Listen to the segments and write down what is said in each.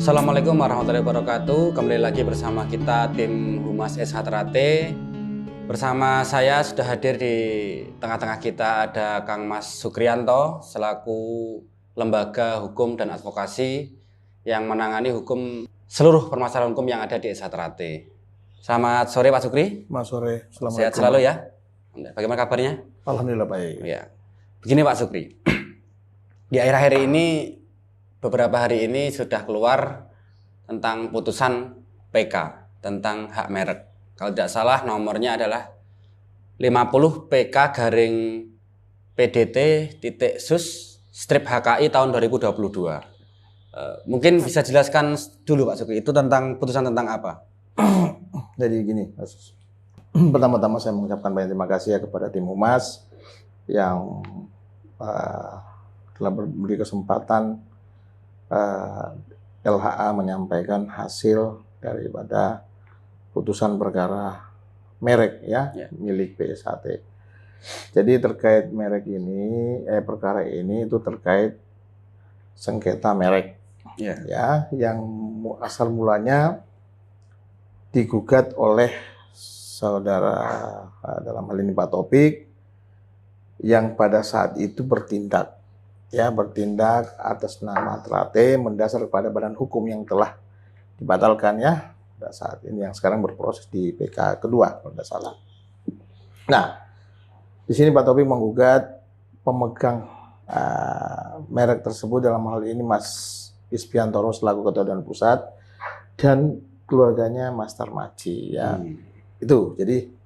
Assalamualaikum warahmatullahi wabarakatuh. Kembali lagi bersama kita tim Humas SH Ternate. Bersama saya sudah hadir di tengah-tengah kita ada Kang Mas Sukriyanto selaku lembaga hukum dan advokasi yang menangani hukum seluruh permasalahan hukum yang ada di SH Ternate. Selamat sore Pak Sukri. Selamat sore. Sehat selalu ya. Bagaimana kabarnya? Alhamdulillah baik. Ya. Begini Pak Sukri. Di akhir-akhir ini beberapa hari ini sudah keluar tentang putusan PK tentang hak merek. Kalau tidak salah nomornya adalah 50 PK garing PDT titik sus strip HKI tahun 2022. Mungkin bisa jelaskan dulu Pak Sukri, itu tentang putusan tentang apa? Jadi gini, pertama-tama saya mengucapkan banyak terima kasih ya kepada tim Humas yang telah memberi kesempatan LHA menyampaikan hasil daripada putusan perkara merek ya, milik PSHT. Jadi terkait merek ini, perkara ini itu terkait sengketa merek ya, yang asal mulanya digugat oleh saudara dalam hal ini Pak Taufik yang pada saat itu bertindak atas nama Ternate mendasar pada badan hukum yang telah dibatalkan ya pada saat ini yang sekarang berproses di PK kedua kalau tidak salah. Nah, di sini Pak Taufik menggugat pemegang merek tersebut, dalam hal ini Mas Ispiantoro selaku Ketua Dewan Pusat dan keluarganya Mas Tarmaji ya. Itu jadi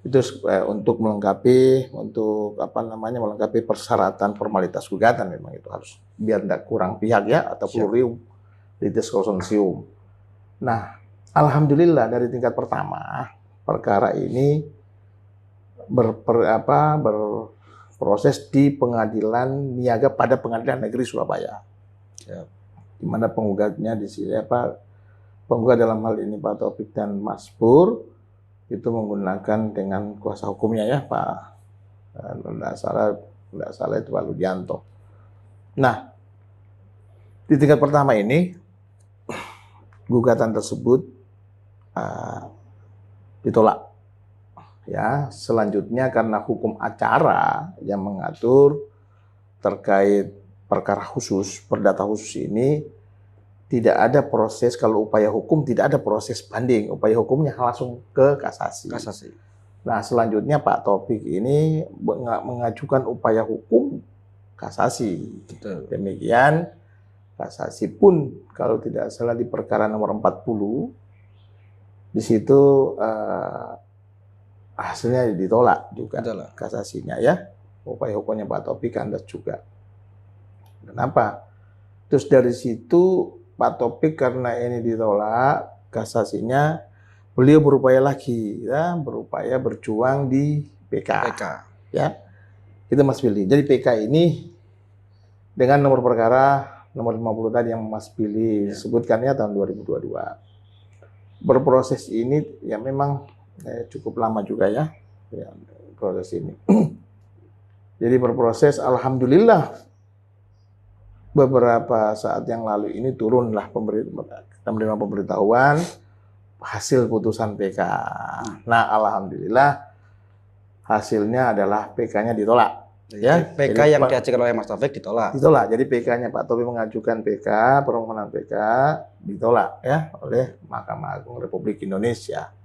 itu untuk melengkapi melengkapi persyaratan formalitas gugatan, memang itu harus biar tidak kurang pihak ya atau plurium litis konsorsium. Nah, alhamdulillah dari tingkat pertama perkara ini berproses di Pengadilan Niaga pada Pengadilan Negeri Surabaya. Di mana penggugatnya di sini penggugat dalam hal ini Pak Taufik dan Mas Pur itu menggunakan dengan kuasa hukumnya ya Pak, tidak salah itu Pak Ludianto. Nah, di tingkat pertama ini gugatan tersebut ditolak ya. Selanjutnya karena hukum acara yang mengatur terkait perkara khusus, perdata khusus ini tidak ada proses, kalau upaya hukum tidak ada proses banding, upaya hukumnya langsung ke kasasi. Nah, selanjutnya Pak Taufik ini mengajukan upaya hukum kasasi. Betul. Demikian kasasi pun kalau tidak salah di perkara nomor 40 di situ hasilnya ditolak juga. Betul. Kasasinya ya. Upaya hukumnya Pak Taufik kandas juga. Kenapa? Terus dari situ Pak Taufik karena ini ditolak kasasinya, beliau berupaya lagi ya, berupaya berjuang di PK. Ya. Itu Mas Billy. Jadi PK ini dengan nomor perkara nomor 50 tadi yang Mas Billy sebutkannya tahun 2022. Berproses ini ya memang cukup lama juga ya proses ini. Jadi berproses, alhamdulillah beberapa saat yang lalu ini turunlah kita menerima pemberitahuan hasil putusan PK. Nah, alhamdulillah hasilnya adalah PK-nya ditolak. Ya, PK jadi, yang diajukan oleh Mas Taufik ditolak. Jadi PK-nya Pak Taufik mengajukan PK, permohonan PK ditolak ya oleh Mahkamah Agung Republik Indonesia.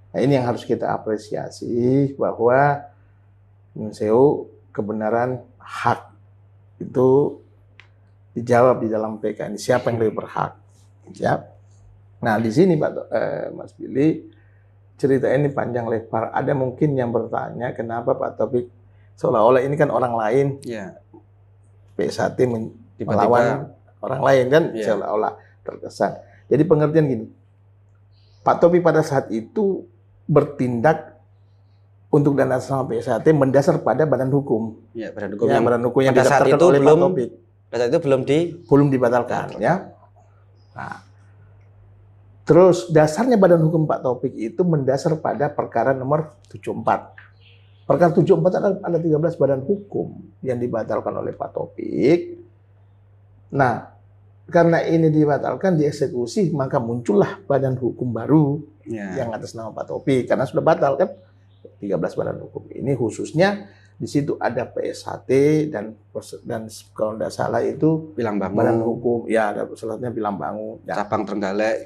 Nah, ini yang harus kita apresiasi bahwa kebenaran hak itu dijawab di dalam PK ini, siapa yang lebih berhak. Ya. Nah, di sini Mas Billy, cerita ini panjang lebar. Ada mungkin yang bertanya kenapa Pak Taufik seolah-olah ini kan orang lain, PSHT melawan orang lain kan, seolah-olah terkesan. Jadi pengertian gini, Pak Taufik pada saat itu bertindak untuk dana sama PSHT mendasar pada badan hukum. Ya, badan hukum yang didaftarkan oleh Pak Taufik. Pada saat itu belum dibatalkan ya. Nah, terus dasarnya badan hukum Pak Taufik itu mendasar pada perkara nomor 74. Perkara 74 ada 13 badan hukum yang dibatalkan oleh Pak Taufik. Nah, karena ini dibatalkan, dieksekusi, maka muncullah badan hukum baru yang atas nama Pak Taufik karena sudah batal kan 13 badan hukum. Ini khususnya di situ ada PSHT dan kalau tidak salah itu Bilangbangu, badan hukum, ya ada selanjutnya Bilangbangu, cabang Trenggalek,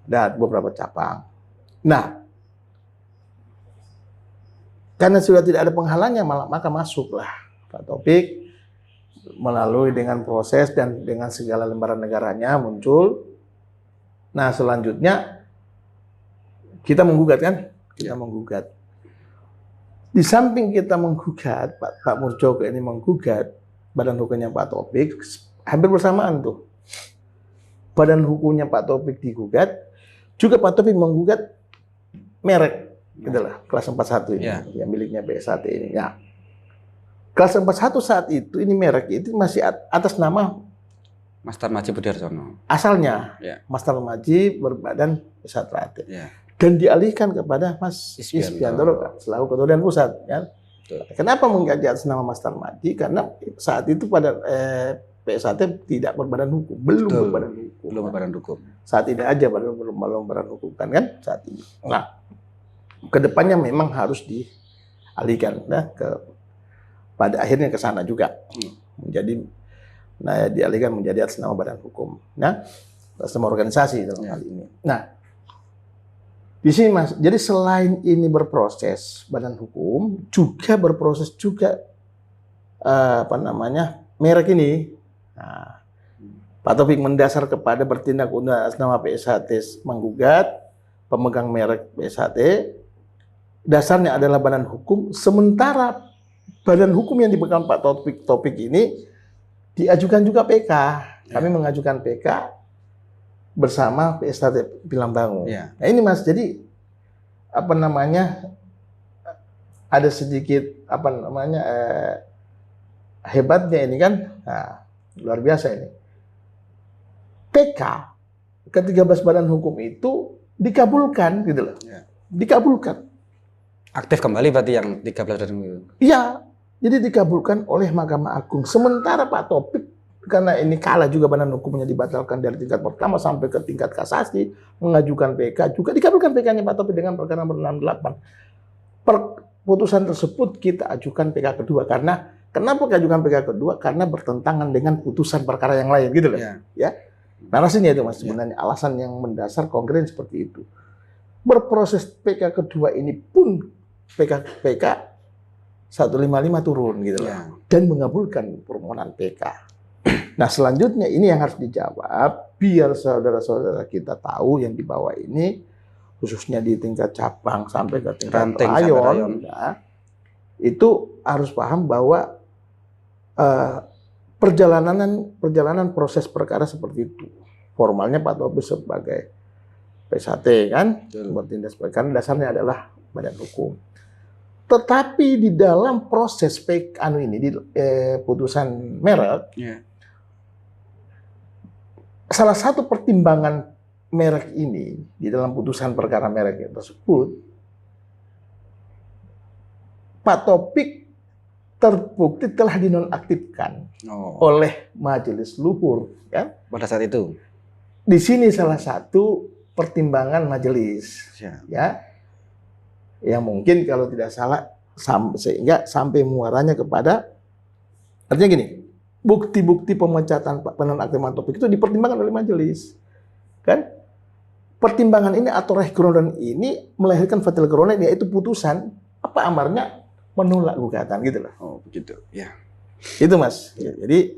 dan beberapa cabang. Nah, karena sudah tidak ada penghalangnya, maka masuklah Pak Taufik melalui dengan proses dan dengan segala lembaran negaranya muncul. Nah, selanjutnya kita menggugat kan? Kita menggugat. Di samping kita menggugat, Pak Murjoko ini menggugat badan hukumnya Pak Taufik, hampir bersamaan tuh. Badan hukumnya Pak Taufik digugat, juga Pak Taufik menggugat merek, gitulah, kelas 41 ini, yang miliknya PSHT ini. Ya. Kelas 41 saat itu, ini merek itu masih atas nama Mas Tarmaji Budiarsono. Asalnya, Mas Tarmaji berbadan PSHT. Ya. Dan dialihkan kepada Mas Isbiantoro selaku Ketua Dewan Pusat. Ya. Kenapa mengganti atas nama Mas Tarmaji? Karena saat itu pada PSHT tidak berbadan hukum, belum berbadan hukum. Belum berbadan hukum. Saat ini aja belum berbadan hukum kan saat ini. Nah, kedepannya memang harus dialihkan pada akhirnya ke sana juga menjadi dialihkan menjadi atas nama badan hukum. Nah, atas nama organisasi dalam hal ini. Nah, di sini Mas, jadi selain ini berproses badan hukum, juga berproses juga merek ini. Nah, Pak Taufik mendasar kepada bertindak atas nama PSHT menggugat pemegang merek PSHT. Dasarnya adalah badan hukum, sementara badan hukum yang dipegang Pak Taufik ini diajukan juga PK. Kami mengajukan PK bersama PSHT Bilangbangu. Nah ini Mas, jadi ada sedikit hebatnya ini kan, luar biasa ini. PK ke-13 badan hukum itu dikabulkan gitu loh. Dikabulkan. Aktif kembali berarti yang 13 badan hukum itu. Iya, jadi dikabulkan oleh Mahkamah Agung. Sementara Pak Taufik karena ini kalah juga badan hukumnya dibatalkan dari tingkat pertama sampai ke tingkat kasasi, mengajukan PK juga dikabulkan PK-nya Pak Taufik dengan perkara nomor 68. Putusan tersebut kita ajukan PK kedua karena kenapa ajukan PK kedua? Karena bertentangan dengan putusan perkara yang lain gitu loh. Ya. Narasinya itu Mas sebenarnya alasan yang mendasar konkret seperti itu. Berproses PK kedua ini pun PK 155 turun gitu loh. Dan mengabulkan permohonan PK. Nah, selanjutnya ini yang harus dijawab biar saudara-saudara kita tahu yang di bawah ini khususnya di tingkat cabang sampai ke tingkat rayon. Ya, itu harus paham bahwa perjalanan proses perkara seperti itu. Formalnya Pak Taufik sebagai PSHT kan, bertindak sebagai karena dasarnya adalah badan hukum. Tetapi di dalam proses putusan merek, salah satu pertimbangan merek ini di dalam putusan perkara merek tersebut, Pak Taufik terbukti telah dinonaktifkan oleh Majelis Luhur, ya. Pada saat itu. Di sini salah satu pertimbangan majelis, ya, yang mungkin kalau tidak salah sehingga sampai muaranya kepada, artinya gini, bukti-bukti pemecatan penonaktifan Taufik itu dipertimbangkan oleh majelis, kan? Pertimbangan ini atau rehkronen ini melahirkan fatal kronen, yaitu putusan amarnya menolak gugatan gitu loh. Oh begitu, ya. Itu Mas. Ya, jadi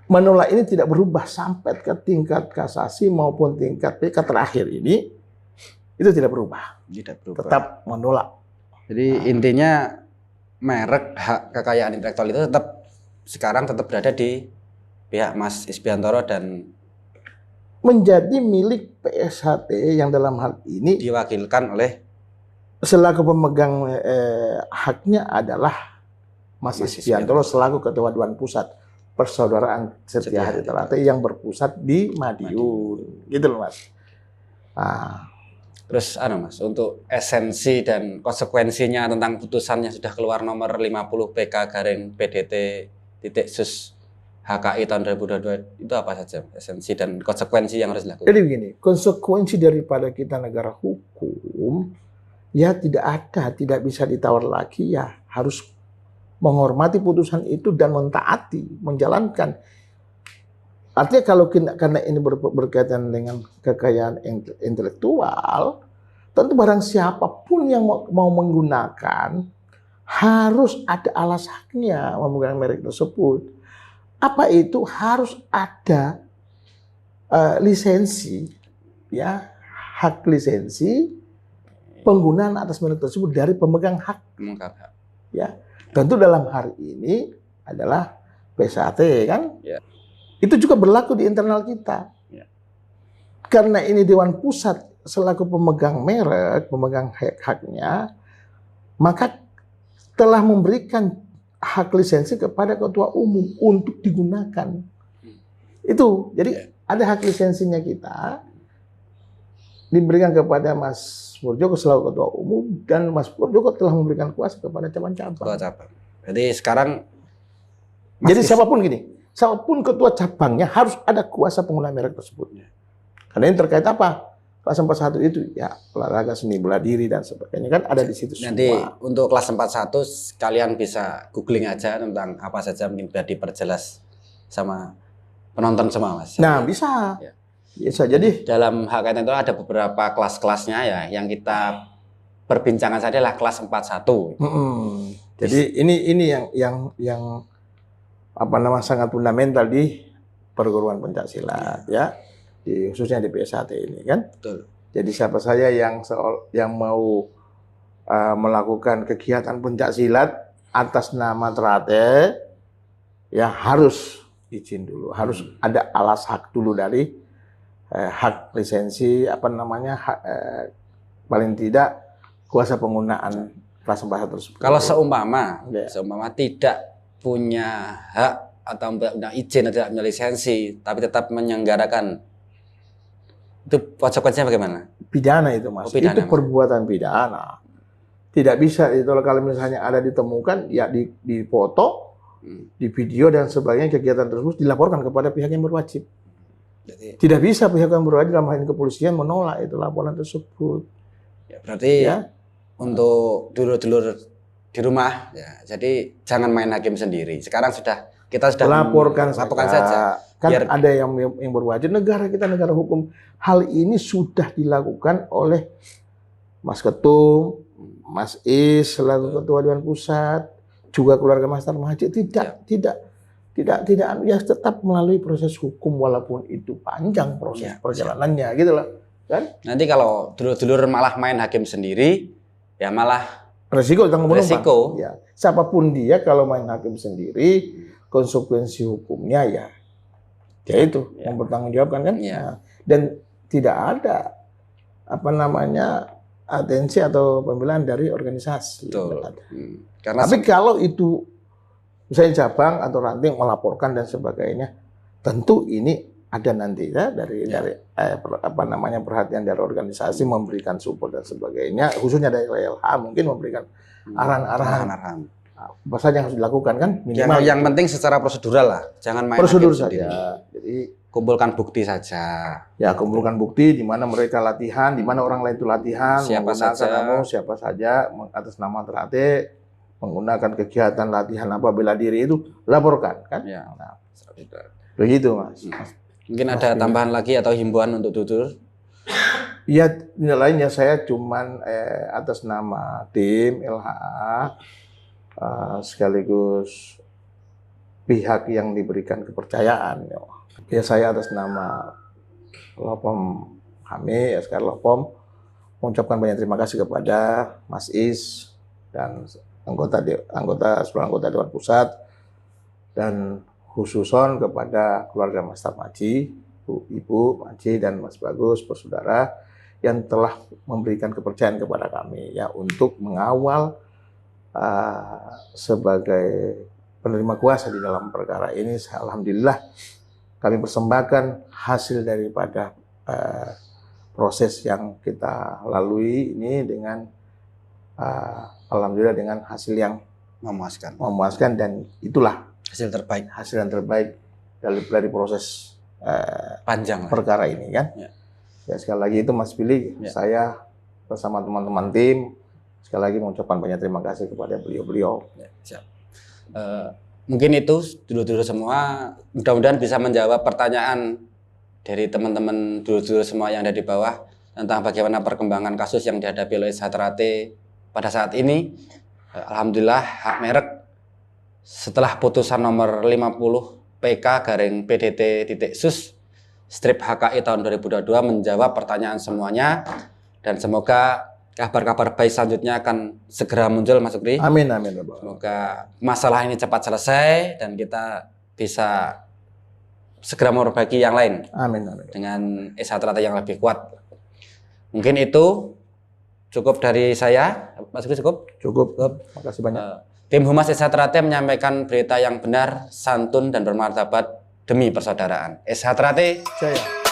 menolak ini tidak berubah sampai ke tingkat kasasi maupun tingkat PK terakhir ini, itu tidak berubah. Tidak berubah. Tetap menolak. Jadi intinya merek hak kekayaan intelektual itu sekarang tetap berada di pihak Mas Isbiantoro dan menjadi milik PSHT yang dalam hal ini diwakilkan oleh selaku pemegang haknya adalah Mas Isbiantoro selaku Ketua Dewan Pusat Persaudaraan Setia Hati Ternate yang berpusat di Madiun. Gitu loh Mas. Nah, terus Mas, untuk esensi dan konsekuensinya tentang putusan yang sudah keluar nomor 50 PK garing PDT titik sus HKI tahun 2022 itu apa saja esensi dan konsekuensi yang harus dilakukan? Jadi begini, konsekuensi daripada kita negara hukum, ya tidak bisa ditawar lagi, ya harus menghormati putusan itu dan mentaati, menjalankan. Artinya kalau karena ini berkaitan dengan kekayaan intelektual, tentu barang siapapun yang mau menggunakan harus ada alasannya menggunakan merek tersebut. Apa itu? Harus ada lisensi, ya, hak lisensi penggunaan atas merek tersebut dari pemegang hak. Ya, tentu dalam hari ini adalah PSAT kan. Ya. Itu juga berlaku di internal kita. Ya. Karena ini Dewan Pusat selaku pemegang merek, pemegang haknya, maka telah memberikan hak lisensi kepada ketua umum untuk digunakan. Itu, jadi ada hak lisensinya kita diberikan kepada Mas Purjoko selaku ketua umum, dan Mas Purjoko telah memberikan kuasa kepada cabang-cabang. Jadi sekarang, siapapun ketua cabangnya harus ada kuasa penggunaan merek tersebut. Karena ini terkait apa? Kelas 41 itu ya olahraga, seni bela diri dan sebagainya kan ada di situ semua. Nanti untuk kelas 41 kalian bisa googling aja tentang apa saja, mungkin biar diperjelas sama penonton semua, Mas. Nah, bisa. Ya. Bisa. Jadi dalam HKN itu ada beberapa kelas-kelasnya ya, yang kita perbincangan saja adalah kelas 41. Jadi ini yang apa namanya sangat fundamental di perguruan pencaksilat ya. Khususnya di PSAT ini kan. Betul. Jadi siapa saja yang mau melakukan kegiatan pencaksilat atas nama Teratai ya harus izin dulu, harus ada alas hak dulu dari hak lisensi paling tidak kuasa penggunaan kelas 41 tersebut. Kalau seumpama tidak punya hak atau punya izin atau tidak punya lisensi tapi tetap menyelenggarakan, itu konsekuensinya bagaimana? Pidana itu, Mas. Itu perbuatan pidana. Tidak bisa itu kalau misalnya ada ditemukan ya dipoto, di video dan sebagainya, kegiatan tersebut dilaporkan kepada pihak yang berwajib. Jadi, tidak bisa pihak yang berwajib dalam hal ini kepolisian menolak itu laporan tersebut. Ya, berarti untuk dulur-dulur di rumah ya, jadi jangan main hakim sendiri. Sekarang kita sudah laporkan saja. Kan biar ada yang berwajib, negara kita negara hukum. Hal ini sudah dilakukan oleh Mas Ketum, Mas Is selaku Ketua Dewan Pusat, juga keluarga Mas Tarmaji tidak ya tetap melalui proses hukum walaupun itu panjang proses perjalanannya gitu loh. Kan? Nanti kalau dulur-dulur malah main hakim sendiri ya malah resiko tanggung resiko. Ya. Siapapun dia kalau main hakim sendiri, konsekuensi hukumnya ya itu mempertanggungjawabkan kan. Nah, dan tidak ada atensi atau pembelaan dari organisasi. Tapi kalau itu misalnya cabang atau ranting melaporkan dan sebagainya, tentu ini ada nanti ya dari perhatian dari organisasi memberikan support dan sebagainya, khususnya dari LH mungkin memberikan arahan-arahan. Apa saja yang harus dilakukan kan? Minimal yang penting secara prosedural lah, jangan main prosedur saja. Sendiri. Jadi kumpulkan bukti saja. Ya, kumpulkan bukti di mana mereka latihan, di mana orang lain itu latihan, siapa saja atas nama Teratai menggunakan kegiatan latihan bela diri itu laporkan kan? Ya. Nah, begitu, Mas. Mungkin ada tambahan lagi atau himbauan untuk dulur? Ya, lainnya saya cuman atas nama tim LHA sekaligus pihak yang diberikan kepercayaan. Ya, saya atas nama Lopom kami, SK Lopom, mengucapkan banyak terima kasih kepada Mas Is dan seluruh anggota Dewan Pusat, dan khususon kepada keluarga Mas Tarmaji, Ibu Maji dan Mas Bagus, bersaudara yang telah memberikan kepercayaan kepada kami ya untuk mengawal sebagai penerima kuasa di dalam perkara ini. Alhamdulillah kami persembahkan hasil daripada proses yang kita lalui ini dengan alhamdulillah dengan hasil yang memuaskan, dan itulah hasil yang terbaik dari proses Panjang lah. perkara ini kan. Ya sekali lagi itu Mas Billy, saya bersama teman-teman tim sekali lagi mengucapkan banyak terima kasih kepada beliau-beliau. Siap. Mungkin itu dulur-dulur semua, mudah-mudahan bisa menjawab pertanyaan dari teman-teman dulur-dulur semua yang ada di bawah tentang bagaimana perkembangan kasus yang dihadapi oleh Satrate pada saat ini. Alhamdulillah hak merek setelah putusan nomor 50 PK/PDT.SUS strip HKI tahun 2022 menjawab pertanyaan semuanya, dan semoga kabar-kabar baik selanjutnya akan segera muncul, Mas Sukri. Amin, amin. Semoga masalah ini cepat selesai dan kita bisa segera memperbaiki yang lain. Amin, amin. Dengan Satrate yang lebih kuat. Mungkin itu cukup dari saya, Mas Sukri. Cukup. Terima kasih banyak. Tim Humas Satrate menyampaikan berita yang benar, santun dan bermartabat demi persaudaraan. Satrate Jaya.